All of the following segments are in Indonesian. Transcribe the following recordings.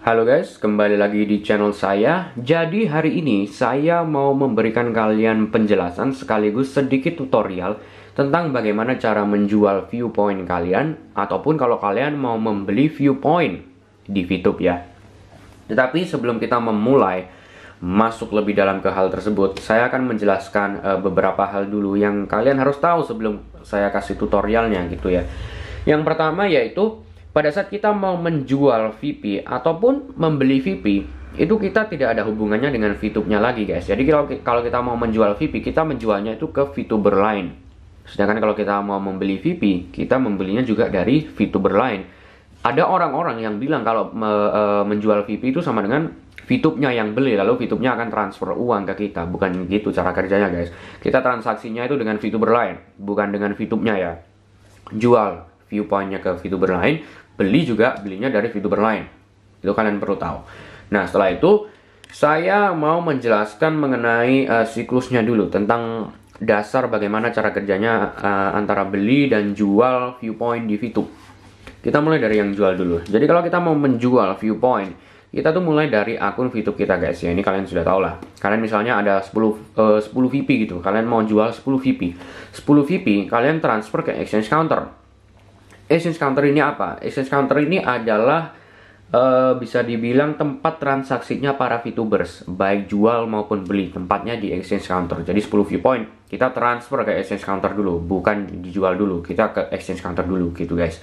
Halo guys, kembali lagi di channel saya. Jadi hari ini saya mau memberikan kalian penjelasan sekaligus sedikit tutorial tentang bagaimana cara menjual viewpoint kalian, ataupun kalau kalian mau membeli viewpoint di VTube ya. Tetapi sebelum kita memulai masuk lebih dalam ke hal tersebut, saya akan menjelaskan beberapa hal dulu yang kalian harus tahu sebelum saya kasih tutorialnya gitu ya. Yang pertama yaitu pada saat kita mau menjual VP ataupun membeli VP, itu kita tidak ada hubungannya dengan VTube-nya lagi guys. Jadi kalau kita mau menjual VP, kita menjualnya itu ke VTuber lain. Sedangkan kalau kita mau membeli VP, kita membelinya juga dari VTuber lain. Ada orang-orang yang bilang kalau menjual VP itu sama dengan VTube-nya yang beli, lalu VTube-nya akan transfer uang ke kita. Bukan gitu cara kerjanya guys. Kita transaksinya itu dengan VTuber lain, bukan dengan VTube-nya ya. Jual viewpoint-nya ke VTuber lain, belinya dari VTuber lain. Itu kalian perlu tahu. Nah, setelah itu saya mau menjelaskan mengenai siklusnya dulu, tentang dasar bagaimana cara kerjanya antara beli dan jual viewpoint di VTube. Kita mulai dari yang jual dulu. Jadi kalau kita mau menjual viewpoint, kita tuh mulai dari akun VTube kita guys ya. Ini kalian sudah tahu lah. Kalian misalnya ada 10 VP gitu. Kalian mau jual 10 VP. 10 VP kalian transfer ke exchange counter. Exchange counter ini apa? Exchange counter ini adalah bisa dibilang tempat transaksinya para VTubers, baik jual maupun beli. Tempatnya di exchange counter. Jadi 10 viewpoint kita transfer ke exchange counter dulu, bukan dijual dulu. Kita ke exchange counter dulu gitu guys.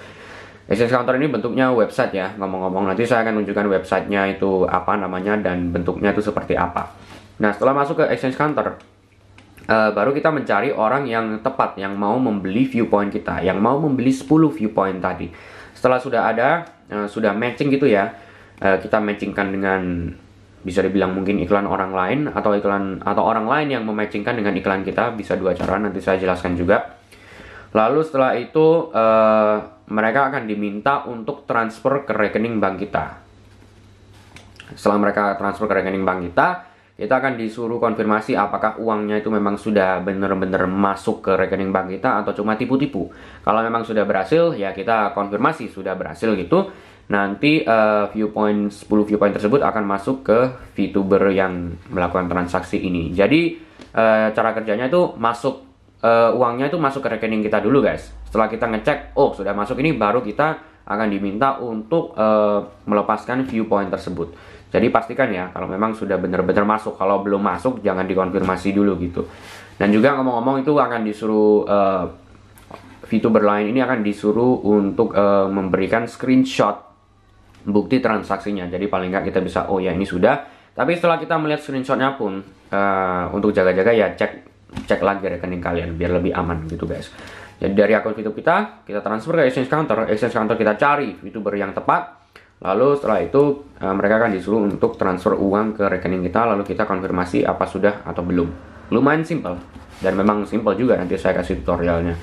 Exchange counter ini bentuknya website ya. Ngomong-ngomong, nanti saya akan tunjukkan websitenya itu apa namanya dan bentuknya itu seperti apa. Nah, setelah masuk ke exchange counter, baru kita mencari orang yang tepat, yang mau membeli viewpoint kita, yang mau membeli 10 viewpoint tadi. Setelah sudah ada, sudah matching gitu ya, kita matchingkan dengan, bisa dibilang mungkin iklan orang lain, atau orang lain yang mematchingkan dengan iklan kita. Bisa dua cara, nanti saya jelaskan juga. Lalu setelah itu mereka akan diminta untuk transfer ke rekening bank kita. Setelah mereka transfer ke rekening bank kita akan disuruh konfirmasi apakah uangnya itu memang sudah benar-benar masuk ke rekening bank kita atau cuma tipu-tipu. Kalau memang sudah berhasil, ya kita konfirmasi sudah berhasil gitu. Nanti 10 viewpoint tersebut akan masuk ke VTuber yang melakukan transaksi ini. Jadi cara kerjanya itu masuk, uangnya itu masuk ke rekening kita dulu guys. Setelah kita ngecek, oh sudah masuk ini, baru kita akan diminta untuk melepaskan viewpoint tersebut. Jadi pastikan ya kalau memang sudah benar-benar masuk. Kalau belum masuk jangan dikonfirmasi dulu gitu. Dan juga ngomong-ngomong itu akan disuruh VTuber lain ini akan disuruh untuk memberikan screenshot bukti transaksinya. Jadi paling nggak kita bisa, oh ya ini sudah. Tapi setelah kita melihat screenshotnya pun untuk jaga-jaga ya cek lagi rekening kalian biar lebih aman gitu guys. Jadi dari akun VTube kita transfer ke exchange counter. Exchange counter kita cari VTuber yang tepat. Lalu setelah itu mereka akan disuruh untuk transfer uang ke rekening kita, lalu kita konfirmasi apa sudah atau belum. Lumayan simple, dan memang simple juga, nanti saya kasih tutorialnya.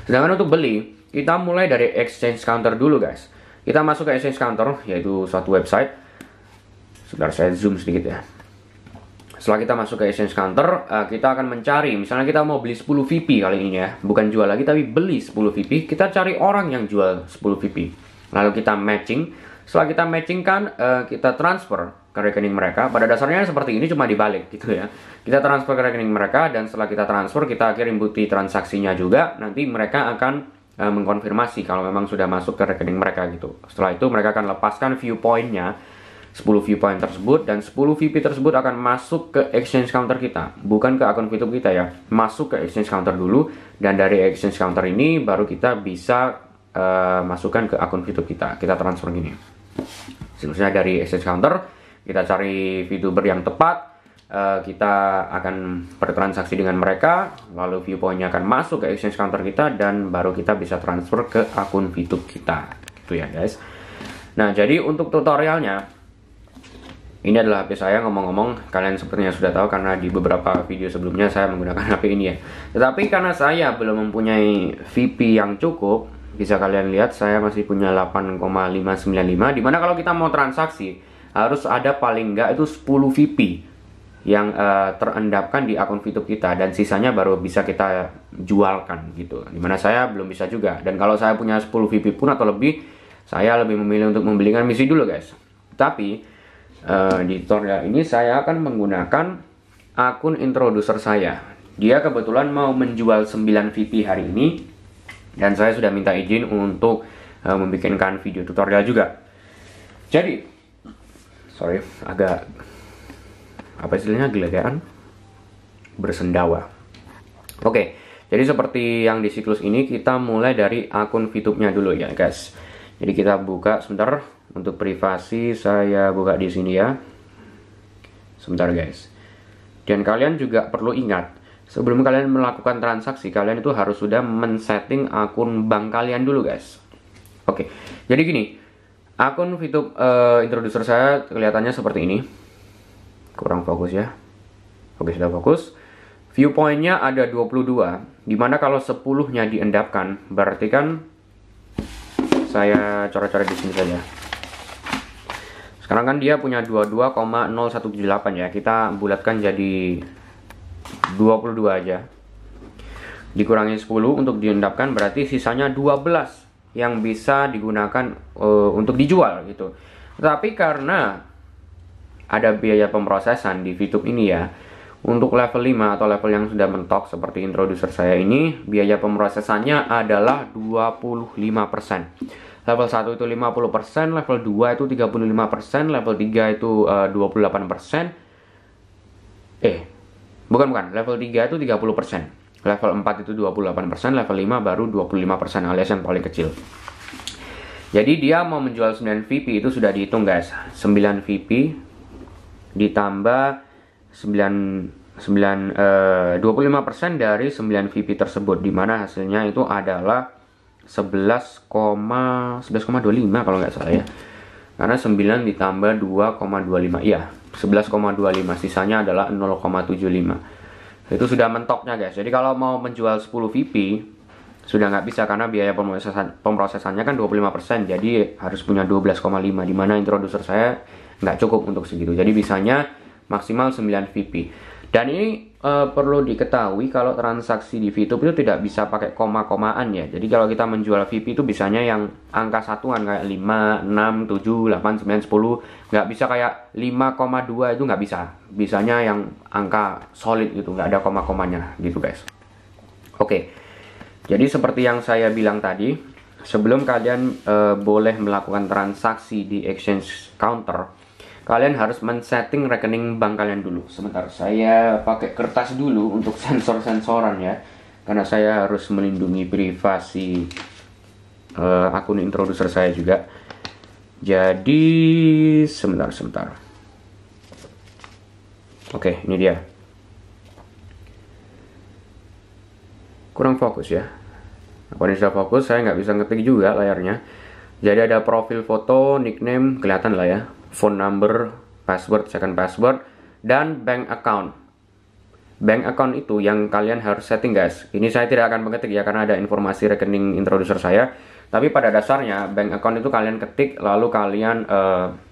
Sedangkan untuk beli, kita mulai dari exchange counter dulu guys. Kita masuk ke exchange counter, yaitu suatu website. Sebentar saya zoom sedikit ya. Setelah kita masuk ke exchange counter, kita akan mencari, misalnya kita mau beli 10 VP kali ini ya, bukan jual lagi tapi beli 10 VP. Kita cari orang yang jual 10 VP, lalu kita matching. Setelah kita matchingkan, kita transfer ke rekening mereka. Pada dasarnya seperti ini, cuma dibalik gitu ya. Kita transfer ke rekening mereka, dan setelah kita transfer, kita kirim bukti transaksinya juga. Nanti mereka akan mengkonfirmasi kalau memang sudah masuk ke rekening mereka gitu. Setelah itu mereka akan lepaskan viewpointnya, 10 viewpoint tersebut, dan 10 VP tersebut akan masuk ke exchange counter kita, bukan ke akun VTube kita ya. Masuk ke exchange counter dulu, dan dari exchange counter ini baru kita bisa masukkan ke akun VTube kita. Kita transfer gini. Selanjutnya dari exchange counter kita cari VTuber yang tepat, kita akan bertransaksi dengan mereka, lalu viewpointnya akan masuk ke exchange counter kita, dan baru kita bisa transfer ke akun VTube kita gitu ya guys. Nah, jadi untuk tutorialnya, ini adalah HP saya. Ngomong-ngomong, kalian sepertinya sudah tahu karena di beberapa video sebelumnya saya menggunakan HP ini ya. Tetapi karena saya belum mempunyai VP yang cukup, bisa kalian lihat saya masih punya 8,595, dimana kalau kita mau transaksi harus ada paling nggak itu 10 VP yang terendapkan di akun VTube kita, dan sisanya baru bisa kita jualkan gitu. Dimana saya belum bisa juga, dan kalau saya punya 10 VP pun atau lebih, saya lebih memilih untuk membelikan misi dulu guys. Tapi Di tutorial ini saya akan menggunakan akun introducer saya. Dia kebetulan mau menjual 9 VP hari ini, dan saya sudah minta izin untuk membikinkan video tutorial juga. Jadi, sorry, agak apa istilahnya, gelegaan, bersendawa. Oke, jadi seperti yang di siklus ini, kita mulai dari akun VTube-nya dulu ya guys. Jadi kita buka sebentar, untuk privasi saya buka di sini ya. Sebentar guys. Dan kalian juga perlu ingat, sebelum kalian melakukan transaksi, kalian itu harus sudah men-setting akun bank kalian dulu guys. Oke, jadi gini, akun VTube introducer saya kelihatannya seperti ini. Kurang fokus ya. Oke, sudah fokus. Viewpoint-nya ada 22, dimana kalau 10-nya diendapkan, berarti kan saya coret-coret di sini saja. Sekarang kan dia punya 22,0178 ya. Kita bulatkan jadi 22 aja. Dikurangi 10 untuk diendapkan, berarti sisanya 12 yang bisa digunakan untuk dijual gitu. Tapi karena ada biaya pemrosesan di VTube ini ya, untuk level 5 atau level yang sudah mentok seperti introducer saya ini, biaya pemrosesannya adalah 25%. Level 1 itu 50%, level 2 itu 35%, level 3 itu 28%. Bukan, level 3 itu 30%. Level 4 itu 28%, level 5 baru 25% alias yang paling kecil. Jadi dia mau menjual 9 VP itu sudah dihitung guys. 9 VP ditambah 25% dari 9 VP tersebut, dimana hasilnya itu adalah 11,25 kalau nggak salah ya, karena 9 ditambah 2,25 ya 11,25, sisanya adalah 0,75. Itu sudah mentoknya guys. Jadi kalau mau menjual 10 VP sudah nggak bisa, karena biaya pemrosesannya kan 25%, jadi harus punya 12,5, dimana introducer saya nggak cukup untuk segitu. Jadi bisanya maksimal 9 VP. Dan ini perlu diketahui kalau transaksi di VTube itu tidak bisa pakai koma-komaan ya. Jadi kalau kita menjual VP itu bisanya yang angka satuan kayak 5, 6, 7, 8, 9, 10. Nggak bisa kayak 5,2 itu nggak bisa. Bisanya yang angka solid gitu, nggak ada koma-komanya gitu guys. Oke, jadi seperti yang saya bilang tadi, sebelum kalian boleh melakukan transaksi di exchange counter, kalian harus men-setting rekening bank kalian dulu. Sebentar, saya pakai kertas dulu untuk sensor-sensoran ya, karena saya harus melindungi privasi akun introducer saya juga. Jadi sebentar. Oke, ini dia. Kurang fokus ya. Kalau ini sudah fokus, saya nggak bisa ngetik juga layarnya. Jadi ada profil foto, nickname, kelihatan lah ya, phone number, password, second password, dan bank account. Bank account itu yang kalian harus setting guys. Ini saya tidak akan mengetik ya, karena ada informasi rekening introducer saya. Tapi pada dasarnya bank account itu kalian ketik, lalu kalian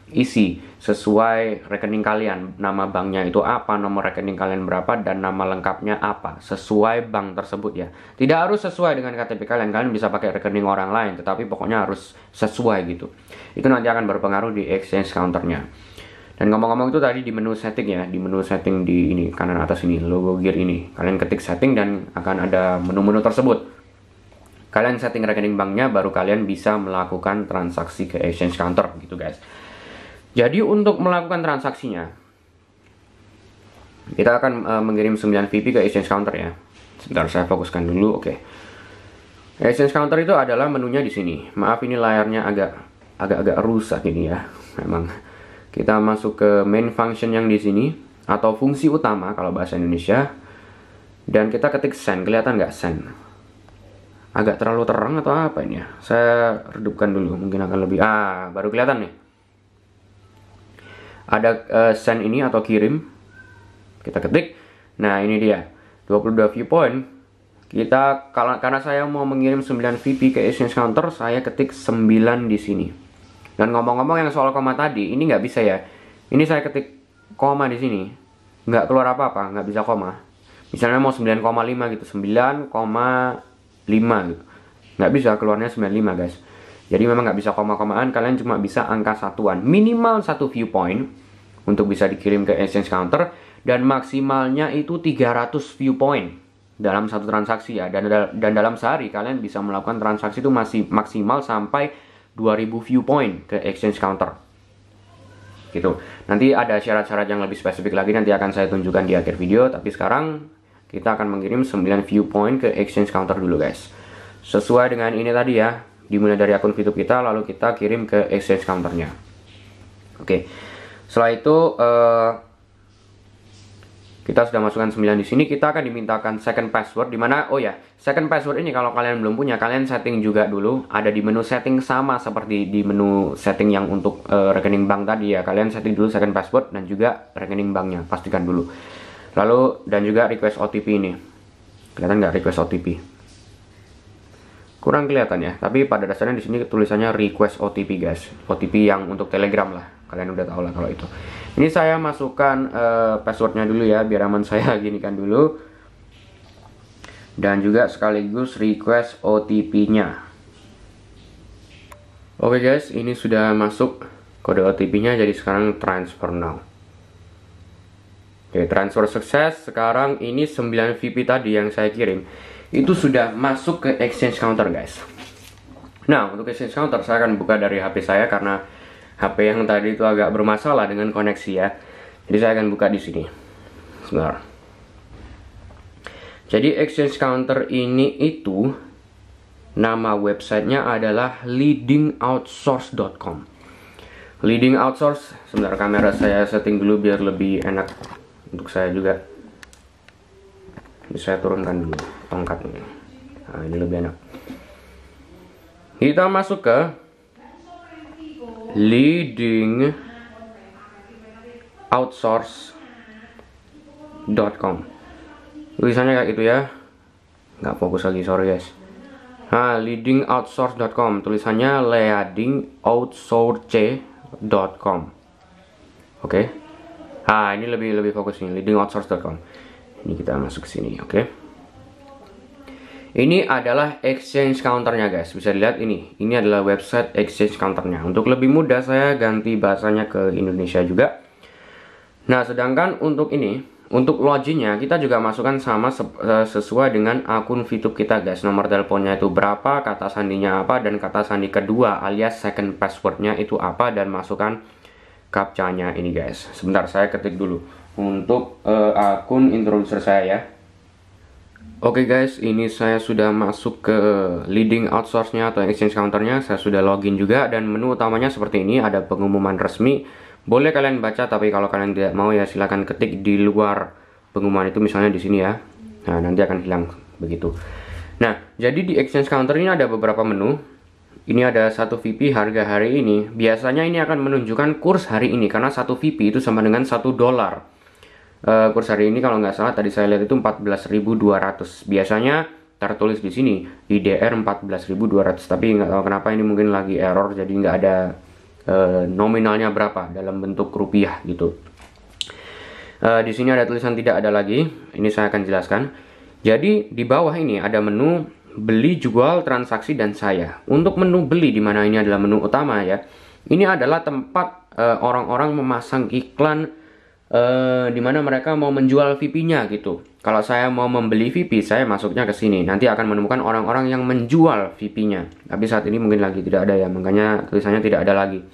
isi sesuai rekening kalian. Nama banknya itu apa, nomor rekening kalian berapa, dan nama lengkapnya apa, sesuai bank tersebut ya. Tidak harus sesuai dengan KTP kalian, kalian bisa pakai rekening orang lain, tetapi pokoknya harus sesuai gitu. Itu nanti akan berpengaruh di exchange counternya. Dan ngomong-ngomong itu tadi di menu setting ya, di menu setting di ini kanan atas ini, logo gear ini, kalian ketik setting dan akan ada menu-menu tersebut. Kalian setting rekening banknya, baru kalian bisa melakukan transaksi ke exchange counter gitu guys. Jadi untuk melakukan transaksinya, kita akan mengirim 9 VP ke exchange counter ya. Sebentar, saya fokuskan dulu. Oke. Exchange counter itu adalah menunya di sini. Maaf ini layarnya agak rusak ini ya. Memang kita masuk ke main function yang di sini, atau fungsi utama kalau bahasa Indonesia. Dan kita ketik send. Kelihatan nggak send? Agak terlalu terang atau apa ini ya? Saya redupkan dulu, mungkin akan lebih. Baru kelihatan nih. Ada send ini atau kirim. Kita ketik. Nah, ini dia. 22 viewpoint. Karena saya mau mengirim 9 VP ke exchange counter, saya ketik 9 di sini. Dan ngomong-ngomong yang soal koma tadi, ini nggak bisa ya. Ini saya ketik koma di sini, nggak keluar apa-apa, nggak bisa koma. Misalnya mau 9,5 gitu, 9,5 gitu. Nggak bisa, keluarnya 95 guys. Jadi memang nggak bisa koma-komaan, kalian cuma bisa angka satuan. Minimal 1 viewpoint. untuk bisa dikirim ke exchange counter, dan maksimalnya itu 300 view point dalam satu transaksi ya, dan dalam sehari kalian bisa melakukan transaksi itu masih maksimal sampai 2000 view point ke exchange counter gitu. Nanti ada syarat-syarat yang lebih spesifik lagi, nanti akan saya tunjukkan di akhir video, tapi sekarang kita akan mengirim 9 view point ke exchange counter dulu guys, sesuai dengan ini tadi ya, dimulai dari akun VTube kita lalu kita kirim ke exchange counternya. Oke, setelah itu kita sudah masukkan 9 di sini. Kita akan dimintakan second password, dimana, oh ya, second password ini kalau kalian belum punya, kalian setting juga dulu. Ada di menu setting, sama seperti di menu setting yang untuk rekening bank tadi ya. Kalian setting dulu second password dan juga rekening banknya, pastikan dulu. Lalu, dan juga request OTP ini. Kelihatan nggak request OTP? Kurang kelihatan ya, tapi pada dasarnya di sini tulisannya request OTP guys. OTP yang untuk Telegram lah. Kalian udah tahu lah kalau itu. Ini saya masukkan passwordnya dulu ya, biar aman. Saya ginikan dulu. Dan juga sekaligus request OTP-nya. Oke guys, ini sudah masuk kode OTP-nya, jadi sekarang transfer now. Oke, transfer sukses. Sekarang ini 9 VP tadi yang saya kirim itu sudah masuk ke exchange counter guys. Nah, untuk exchange counter saya akan buka dari HP saya karena HP yang tadi itu agak bermasalah dengan koneksi ya. Jadi saya akan buka di sini. Sebentar. Jadi exchange counter ini itu nama websitenya adalah leadingoutsource.com. Leading outsource. Sebentar, kamera saya setting dulu biar lebih enak untuk saya juga. Jadi saya turunkan dulu tongkatnya. Nah, ini lebih enak. Kita masuk ke leadingoutsource.com. Tulisannya kayak gitu ya. Nggak fokus lagi, sorry guys. Nah, leadingoutsource.com. Tulisannya leadingoutsource.com. Oke. Nah, ini lebih fokus nih, leadingoutsource.com. Ini kita masuk ke sini, oke. Ini adalah exchange counternya guys, bisa dilihat ini adalah website exchange counternya. Untuk lebih mudah saya ganti bahasanya ke Indonesia juga. Nah, sedangkan untuk ini, untuk loginnya kita juga masukkan sama sesuai dengan akun VTube kita guys. Nomor teleponnya itu berapa, kata sandinya apa, dan kata sandi kedua alias second passwordnya itu apa, dan masukkan captcha-nya ini guys. Sebentar, saya ketik dulu untuk akun introducer saya ya. Oke guys, ini saya sudah masuk ke leading outsource-nya atau exchange counternya. Saya sudah login juga, dan menu utamanya seperti ini, ada pengumuman resmi. Boleh kalian baca, tapi kalau kalian tidak mau ya silahkan ketik di luar pengumuman itu, misalnya di sini ya. Nah, nanti akan hilang begitu. Nah, jadi di exchange counter ini ada beberapa menu. Ini ada 1 VP harga hari ini. Biasanya ini akan menunjukkan kurs hari ini, karena 1 VP itu sama dengan $1. Kurs hari ini kalau nggak salah tadi saya lihat itu 14.200. Biasanya tertulis di sini IDR 14.200, tapi nggak tahu kenapa ini mungkin lagi error, jadi nggak ada nominalnya berapa dalam bentuk rupiah gitu. Di sini ada tulisan tidak ada lagi. Ini saya akan jelaskan. Jadi di bawah ini ada menu beli, jual, transaksi, dan saya. Untuk menu beli, di mana ini adalah menu utama ya. Ini adalah tempat orang-orang memasang iklan, di mana mereka mau menjual VP-nya gitu. Kalau saya mau membeli VP, saya masuknya ke sini. Nanti akan menemukan orang-orang yang menjual VP-nya. Tapi saat ini mungkin lagi tidak ada ya, makanya tulisannya tidak ada lagi.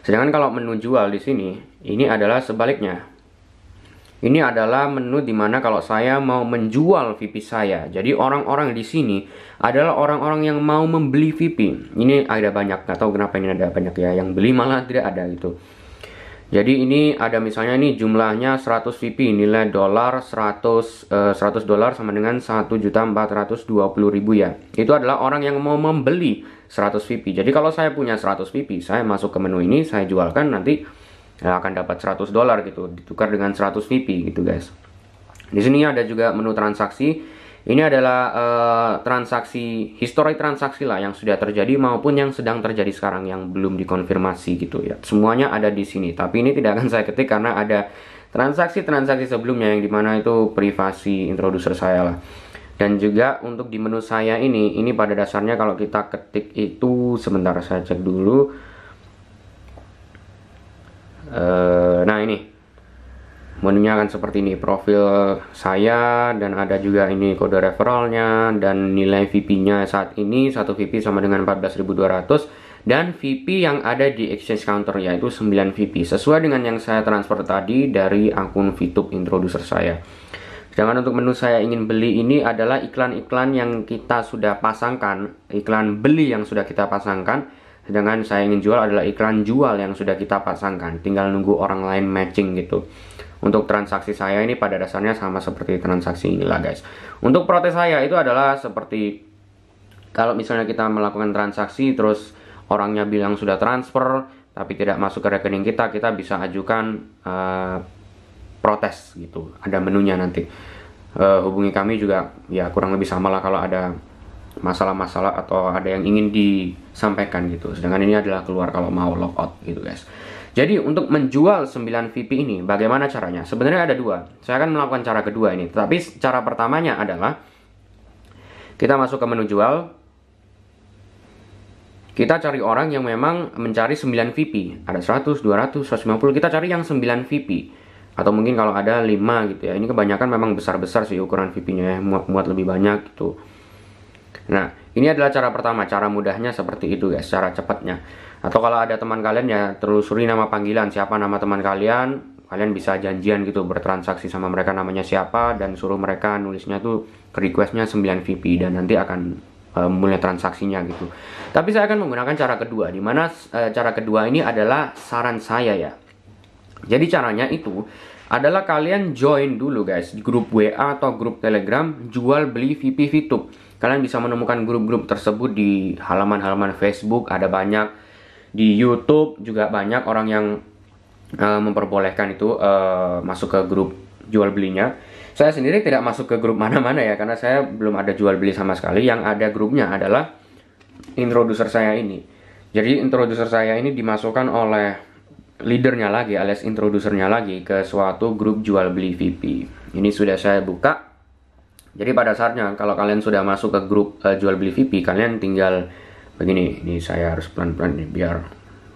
Sedangkan kalau menu jual di sini, ini adalah sebaliknya. Ini adalah menu di mana kalau saya mau menjual VP saya. Jadi orang-orang di sini adalah orang-orang yang mau membeli VP. Ini ada banyak, nggak tahu kenapa ini ada banyak ya. Yang beli malah tidak ada gitu. Jadi ini ada misalnya nih jumlahnya 100 VP, nilai dolar 100 dolar sama dengan 1.420.000 ya. Itu adalah orang yang mau membeli 100 VP. Jadi kalau saya punya 100 VP, saya masuk ke menu ini, saya jualkan, nanti akan dapat 100 dolar gitu, ditukar dengan 100 VP gitu guys. Di sini ada juga menu transaksi. Ini adalah transaksi, histori transaksi lah yang sudah terjadi maupun yang sedang terjadi sekarang yang belum dikonfirmasi gitu ya. Semuanya ada di sini, tapi ini tidak akan saya ketik karena ada transaksi-transaksi sebelumnya yang dimana itu privasi introducer saya lah. Dan juga untuk di menu saya ini pada dasarnya kalau kita ketik itu, sebentar saya cek dulu. Nah ini menunya akan seperti ini, profil saya, dan ada juga ini kode referralnya, dan nilai VP-nya saat ini 1 VP sama dengan 14.200, dan VP yang ada di exchange counter yaitu 9 VP sesuai dengan yang saya transfer tadi dari akun VTube introducer saya. Sedangkan untuk menu saya ingin beli ini adalah iklan-iklan yang kita sudah pasangkan, iklan beli yang sudah kita pasangkan. Sedangkan saya ingin jual adalah iklan jual yang sudah kita pasangkan, tinggal nunggu orang lain matching gitu. Untuk transaksi saya ini pada dasarnya sama seperti transaksi inilah guys. Untuk protes saya itu adalah seperti kalau misalnya kita melakukan transaksi terus orangnya bilang sudah transfer tapi tidak masuk ke rekening kita, kita bisa ajukan protes gitu. Ada menunya nanti. Hubungi kami juga ya kurang lebih sama lah kalau ada masalah-masalah atau ada yang ingin disampaikan gitu. Sedangkan ini adalah keluar kalau mau logout gitu guys. Jadi untuk menjual 9 VP ini bagaimana caranya? Sebenarnya ada dua. Saya akan melakukan cara kedua ini. Tapi cara pertamanya adalah kita masuk ke menu jual. Kita cari orang yang memang mencari 9 VP. Ada 100, 200, 150. Kita cari yang 9 VP. Atau mungkin kalau ada 5 gitu ya. Ini kebanyakan memang besar-besar sih ukuran VP-nya ya. Muat lebih banyak gitu. Nah, ini adalah cara pertama. Cara mudahnya seperti itu guys. Cara cepatnya. Atau kalau ada teman kalian ya telusuri nama panggilan. Siapa nama teman kalian. Kalian bisa janjian gitu bertransaksi sama mereka namanya siapa. Dan suruh mereka nulisnya tuh ke requestnya 9 VP. Dan nanti akan mulai transaksinya gitu. Tapi saya akan menggunakan cara kedua. Dimana cara kedua ini adalah saran saya ya. Jadi caranya itu adalah kalian join dulu guys di grup WA atau grup Telegram jual beli VP VTube. Kalian bisa menemukan grup-grup tersebut di halaman-halaman Facebook, ada banyak di YouTube juga banyak orang yang memperbolehkan itu masuk ke grup jual belinya. Saya sendiri tidak masuk ke grup mana-mana ya karena saya belum ada jual beli sama sekali. Yang ada grupnya adalah introducer saya ini. Jadi introducer saya ini dimasukkan oleh leadernya lagi alias introducernya lagi ke suatu grup jual beli VP. Ini sudah saya buka. Jadi pada saatnya kalau kalian sudah masuk ke grup jual beli VP, kalian tinggal begini. Ini saya harus pelan-pelan nih biar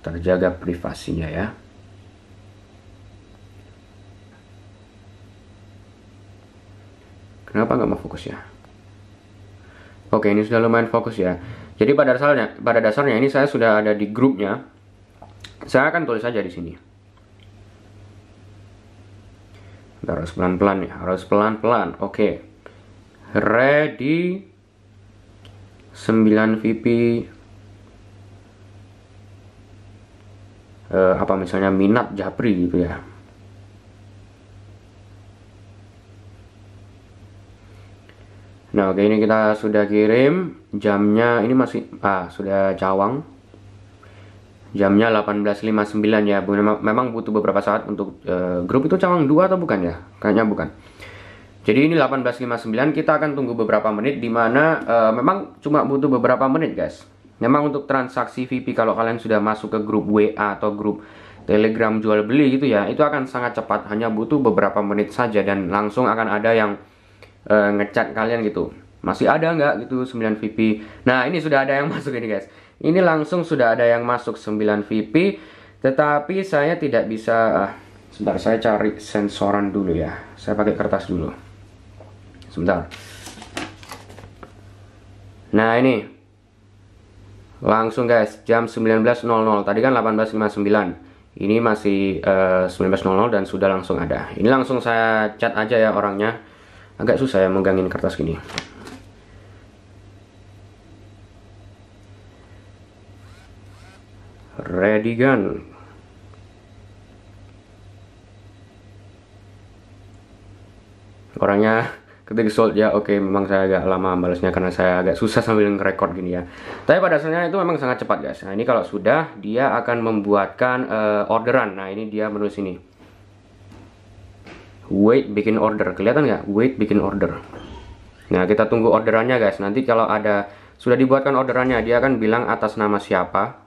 terjaga privasinya ya. Kenapa nggak mau fokus ya? Oke, ini sudah lumayan fokus ya. Jadi pada dasarnya ini saya sudah ada di grupnya. Saya akan tulis saja di sini. Harus pelan-pelan ya, harus pelan-pelan. Oke. Ready 9 VP apa misalnya minat Japri gitu ya. Nah, oke, ini kita sudah kirim. Jamnya ini masih sudah cawang. Jamnya 18.59 ya. Memang butuh beberapa saat untuk grup itu cawang 2 atau bukan ya? Kayaknya bukan. Jadi ini 18.59, kita akan tunggu beberapa menit dimana memang cuma butuh beberapa menit guys. Memang untuk transaksi VP kalau kalian sudah masuk ke grup WA atau grup Telegram jual beli gitu ya, itu akan sangat cepat, hanya butuh beberapa menit saja dan langsung akan ada yang ngechat kalian gitu. Masih ada nggak gitu 9 VP. Nah ini sudah ada yang masuk ini guys. Ini langsung sudah ada yang masuk 9 VP. Tetapi saya tidak bisa sebentar, saya cari sensoran dulu ya. Saya pakai kertas dulu. Sebentar. Nah ini langsung guys, jam 19.00. Tadi kan 18.59. Ini masih 19.00 dan sudah langsung ada. Ini langsung saya chat aja ya orangnya. Agak susah ya megangin kertas gini. Ready gun. Orangnya ketik sold ya. Oke, memang saya agak lama balasnya karena saya agak susah sambil ngerekord gini ya. Tapi pada dasarnya itu memang sangat cepat guys. Nah ini kalau sudah dia akan membuatkan orderan. Nah ini dia menulis ini. Wait bikin order. Kelihatan nggak? Wait bikin order. Nah kita tunggu orderannya guys. Nanti kalau ada sudah dibuatkan orderannya, dia akan bilang atas nama siapa.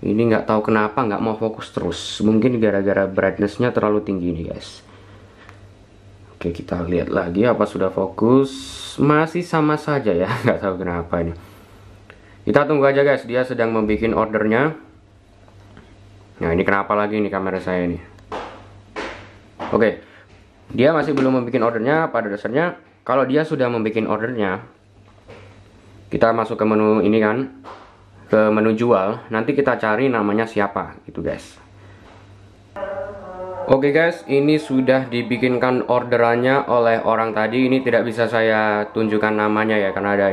Ini nggak tahu kenapa nggak mau fokus terus. Mungkin gara-gara brightness-nya terlalu tinggi nih guys. Oke, kita lihat lagi apa sudah fokus. Masih sama saja ya, nggak tahu kenapa ini. Kita tunggu aja guys, dia sedang membuat ordernya. Nah, ini kenapa lagi nih kamera saya ini? Oke, dia masih belum membuat ordernya. Pada dasarnya, kalau dia sudah membuat ordernya, kita masuk ke menu ini kan, ke menu jual. Nanti kita cari namanya siapa, gitu guys. Oke guys, ini sudah dibikinkan orderannya oleh orang tadi. Ini tidak bisa saya tunjukkan namanya ya, karena ada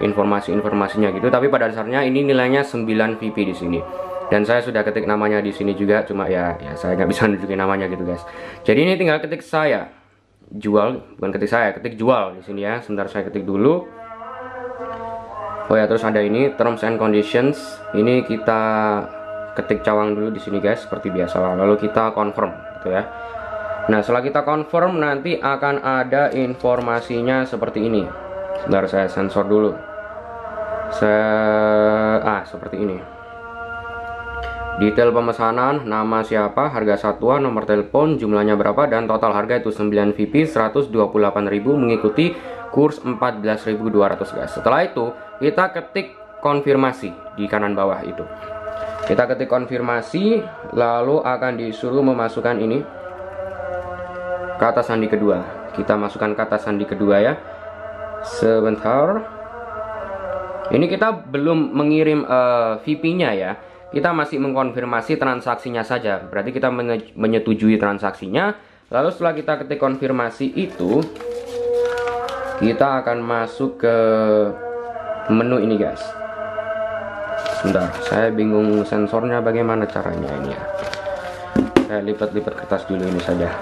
informasinya gitu. Tapi pada dasarnya ini nilainya 9 VP di sini. Dan saya sudah ketik namanya di sini juga, cuma ya saya nggak bisa nunjukin namanya gitu guys. Jadi ini tinggal ketik saya jual, bukan ketik saya, ketik jual di sini ya. Sebentar saya ketik dulu. Oh ya, terus ada ini terms and conditions. Ini kita ketik cawang dulu di sini guys, seperti biasa. Lalu kita confirm gitu ya. Nah, setelah kita confirm nanti akan ada informasinya seperti ini. Sebentar saya sensor dulu. Seperti ini. Detail pemesanan, nama siapa, harga satuan, nomor telepon, jumlahnya berapa, dan total harga itu 9 VP 128.000 mengikuti kurs 14.200 guys. Setelah itu kita ketik konfirmasi di kanan bawah itu. Kita ketik konfirmasi, lalu akan disuruh memasukkan ini kata sandi kedua. Kita masukkan kata sandi kedua ya. Sebentar. Ini kita belum mengirim VP-nya ya. Kita masih mengkonfirmasi transaksinya saja. Berarti kita menyetujui transaksinya. Lalu setelah kita ketik konfirmasi itu, kita akan masuk ke menu ini guys. Bentar, saya bingung sensornya bagaimana caranya ini ya. Saya lipat-lipat kertas dulu ini saja.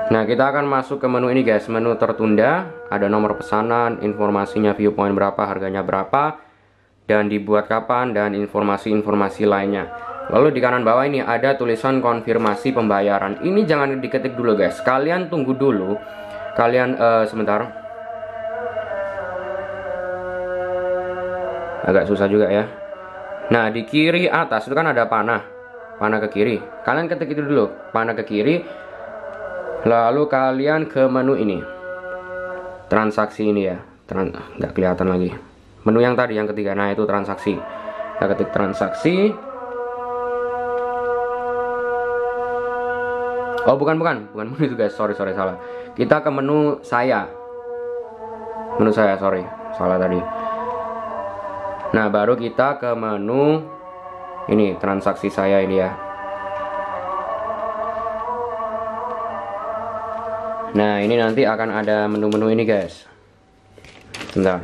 Nah, kita akan masuk ke menu ini guys, menu tertunda. Ada nomor pesanan, informasinya viewpoint berapa, harganya berapa, dan dibuat kapan, dan informasi-informasi lainnya. Lalu di kanan bawah ini ada tulisan konfirmasi pembayaran. Ini jangan diketik dulu guys, kalian tunggu dulu. Kalian sebentar. Agak susah juga ya. Nah, di kiri atas itu kan ada panah ke kiri. Kalian ketik itu dulu, panah ke kiri. Lalu kalian ke menu ini, transaksi ini ya, nggak kelihatan lagi. Menu yang tadi yang ketiga, nah itu transaksi. Kita ketik transaksi. Oh bukan menu itu guys, sorry salah. Kita ke menu saya, sorry salah tadi. Nah baru kita ke menu ini transaksi saya ini ya. Nah ini nanti akan ada menu-menu ini guys. Bentar.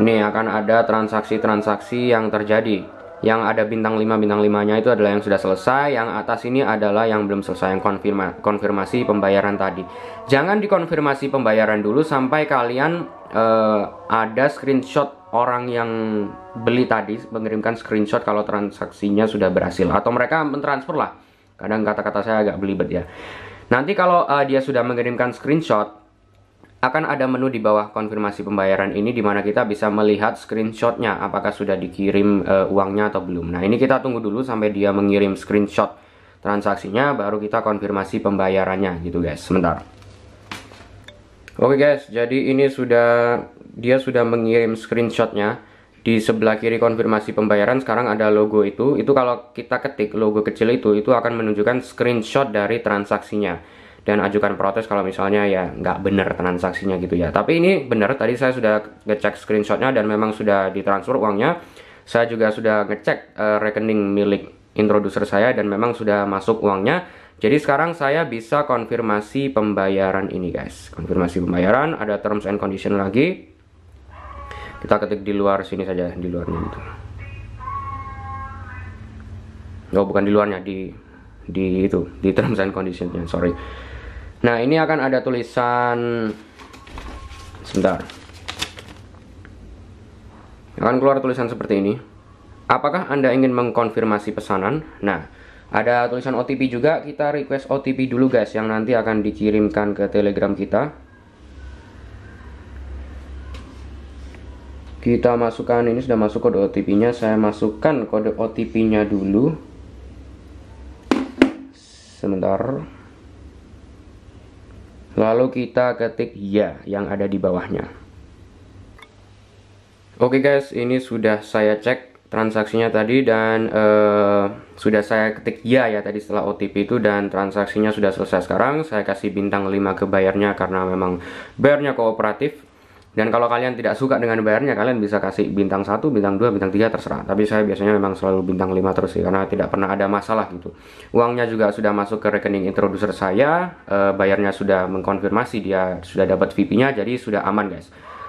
Ini akan ada transaksi-transaksi yang terjadi. Yang ada bintang 5 nya itu adalah yang sudah selesai. Yang atas ini adalah yang belum selesai, yang konfirmasi pembayaran tadi. Jangan dikonfirmasi pembayaran dulu sampai kalian ada screenshot orang yang beli tadi, mengirimkan screenshot kalau transaksinya sudah berhasil, atau mereka mentransfer lah. Kadang kata-kata saya agak belibet ya. Nanti kalau dia sudah mengirimkan screenshot, akan ada menu di bawah konfirmasi pembayaran ini, dimana kita bisa melihat screenshotnya, apakah sudah dikirim uangnya atau belum. Nah ini kita tunggu dulu sampai dia mengirim screenshot transaksinya, baru kita konfirmasi pembayarannya gitu guys. Sebentar. Oke guys, jadi ini dia sudah mengirim screenshotnya. Di sebelah kiri konfirmasi pembayaran sekarang ada logo itu kalau kita ketik logo kecil itu akan menunjukkan screenshot dari transaksinya, dan ajukan protes kalau misalnya ya nggak bener transaksinya gitu ya. Tapi ini bener, tadi saya sudah ngecek screenshotnya dan memang sudah ditransfer uangnya. Saya juga sudah ngecek rekening milik introducer saya dan memang sudah masuk uangnya. Jadi sekarang saya bisa konfirmasi pembayaran ini guys. Konfirmasi pembayaran, ada terms and condition lagi. Kita ketik di luar sini saja, di luarnya gitu. Oh bukan di luarnya, di terms and conditionnya, sorry. Nah ini akan ada tulisan, sebentar, akan keluar tulisan seperti ini. Apakah Anda ingin mengkonfirmasi pesanan? Nah ada tulisan OTP juga. Kita request OTP dulu guys, yang nanti akan dikirimkan ke Telegram kita. Kita masukkan, ini sudah masuk kode OTP-nya. Saya masukkan kode OTP-nya dulu. Sebentar. Lalu kita ketik ya yang ada di bawahnya. Oke guys, ini sudah saya cek transaksinya tadi dan sudah saya ketik ya tadi setelah OTP itu, dan transaksinya sudah selesai. Sekarang saya kasih bintang 5 ke bayarnya karena memang bayarnya kooperatif. Dan kalau kalian tidak suka dengan bayarnya, kalian bisa kasih bintang 1, bintang 2, bintang 3, terserah. Tapi saya biasanya memang selalu bintang 5 terus sih, karena tidak pernah ada masalah gitu. Uangnya juga sudah masuk ke rekening introducer saya, bayarnya sudah mengkonfirmasi dia sudah dapat VP-nya, jadi sudah aman guys.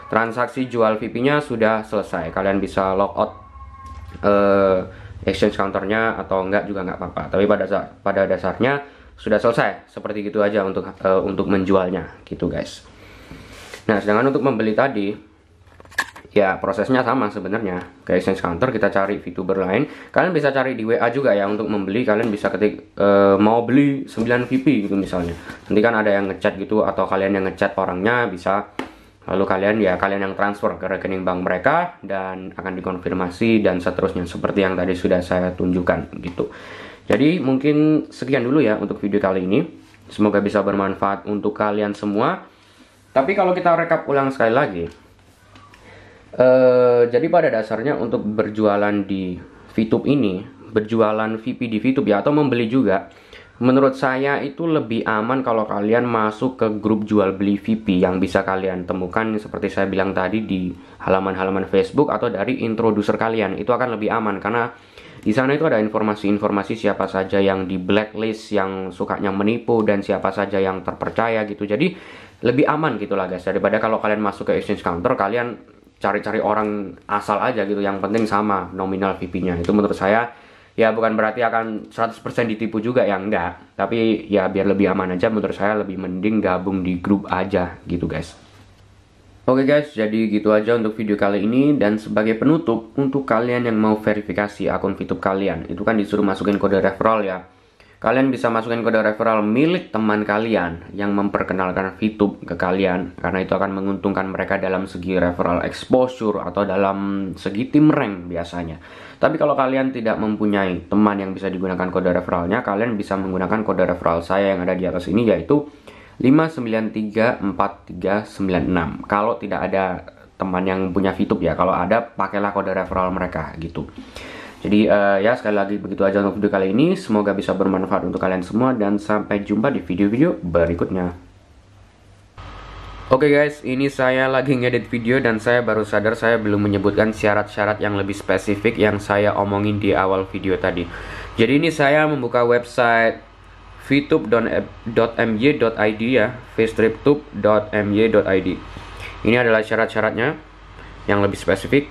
Transaksi jual VP-nya sudah selesai. Kalian bisa log out exchange counternya atau enggak juga nggak apa-apa. Tapi pada dasarnya sudah selesai. Seperti gitu aja untuk menjualnya gitu guys. Nah, sedangkan untuk membeli tadi, ya prosesnya sama sebenarnya. Ke exchange counter kita cari VTuber lain. Kalian bisa cari di WA juga ya untuk membeli. Kalian bisa ketik mau beli 9 VP gitu misalnya. Nanti kan ada yang ngechat gitu, atau kalian yang ngechat orangnya bisa. Lalu kalian yang transfer ke rekening bank mereka dan akan dikonfirmasi dan seterusnya seperti yang tadi sudah saya tunjukkan gitu. Jadi mungkin sekian dulu ya untuk video kali ini. Semoga bisa bermanfaat untuk kalian semua. Tapi kalau kita rekap ulang sekali lagi, jadi pada dasarnya untuk berjualan di VTube ini, berjualan VP di VTube ya, atau membeli juga, menurut saya itu lebih aman kalau kalian masuk ke grup jual beli VP yang bisa kalian temukan seperti saya bilang tadi di halaman-halaman Facebook atau dari introducer kalian. Itu akan lebih aman karena di sana itu ada informasi-informasi siapa saja yang di blacklist, yang sukanya menipu, dan siapa saja yang terpercaya gitu. Jadi lebih aman gitulah guys, daripada kalau kalian masuk ke exchange counter kalian cari-cari orang asal aja gitu, yang penting sama nominal VP-nya. Itu menurut saya ya bukan berarti akan 100% ditipu juga ya, enggak, tapi ya biar lebih aman aja menurut saya lebih mending gabung di grup aja gitu guys. Oke guys, jadi gitu aja untuk video kali ini. Dan sebagai penutup, untuk kalian yang mau verifikasi akun VTube kalian, itu kan disuruh masukin kode referral ya. Kalian bisa masukin kode referral milik teman kalian yang memperkenalkan VTube ke kalian, karena itu akan menguntungkan mereka dalam segi referral exposure atau dalam segi tim rank biasanya. Tapi kalau kalian tidak mempunyai teman yang bisa digunakan kode referralnya, kalian bisa menggunakan kode referral saya yang ada di atas ini, yaitu 5934396. Kalau tidak ada teman yang punya VTube ya, kalau ada pakailah kode referral mereka gitu. Jadi ya sekali lagi begitu aja untuk video kali ini. Semoga bisa bermanfaat untuk kalian semua dan sampai jumpa di video-video berikutnya. Oke guys, ini saya lagi ngedit video dan saya baru sadar saya belum menyebutkan syarat-syarat yang lebih spesifik yang saya omongin di awal video tadi. Jadi ini saya membuka website vtube.my.id ya, vstriptube.my.id. Ini adalah syarat-syaratnya yang lebih spesifik.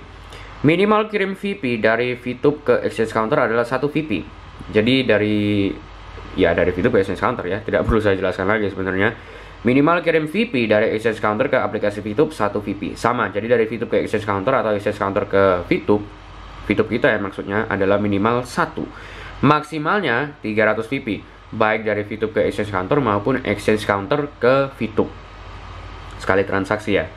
Minimal kirim VP dari VTube ke exchange counter adalah 1 VP. Jadi dari VTube ke exchange counter ya, tidak perlu saya jelaskan lagi sebenarnya. Minimal kirim VP dari exchange counter ke aplikasi VTube 1 VP. Sama, jadi dari VTube ke exchange counter atau exchange counter ke VTube kita ya maksudnya adalah minimal 1. Maksimalnya 300 VP, baik dari VTube ke exchange counter maupun exchange counter ke VTube. Sekali transaksi ya.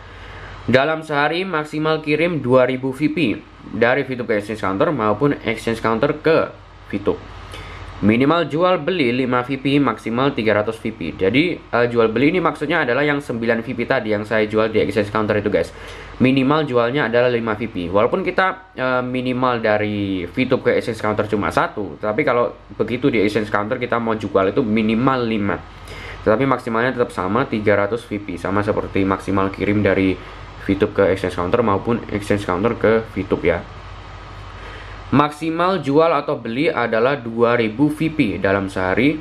Dalam sehari maksimal kirim 2000 VP dari VTube ke exchange counter maupun exchange counter ke VTube. Minimal jual beli 5 VP, maksimal 300 VP. Jadi jual beli ini maksudnya adalah yang 9 VP tadi yang saya jual di exchange counter itu guys. Minimal jualnya adalah 5 VP. Walaupun kita minimal dari VTube ke exchange counter cuma 1, tapi kalau begitu di exchange counter kita mau jual itu minimal 5. Tetapi maksimalnya tetap sama 300 VP, sama seperti maksimal kirim dari VTube ke exchange counter maupun exchange counter ke VTube ya. Maksimal jual atau beli adalah 2000 VP dalam sehari.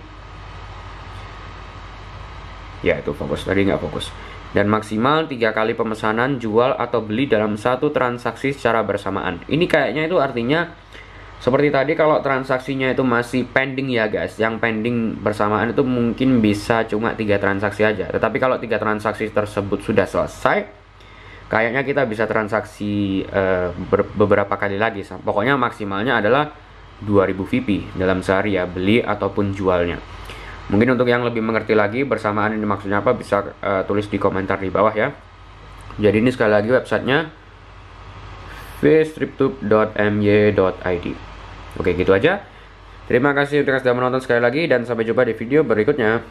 Ya itu fokus, tadi nggak fokus. Dan maksimal 3 kali pemesanan jual atau beli dalam satu transaksi secara bersamaan. Ini kayaknya itu artinya seperti tadi, kalau transaksinya itu masih pending ya guys, yang pending bersamaan itu mungkin bisa cuma 3 transaksi aja. Tetapi kalau 3 transaksi tersebut sudah selesai, kayaknya kita bisa transaksi beberapa kali lagi. Pokoknya maksimalnya adalah 2000 VP dalam sehari ya, beli ataupun jualnya. Mungkin untuk yang lebih mengerti lagi bersamaan ini maksudnya apa, bisa tulis di komentar di bawah ya. Jadi ini sekali lagi websitenya vstriptube.my.id. Oke gitu aja. Terima kasih sudah menonton sekali lagi dan sampai jumpa di video berikutnya.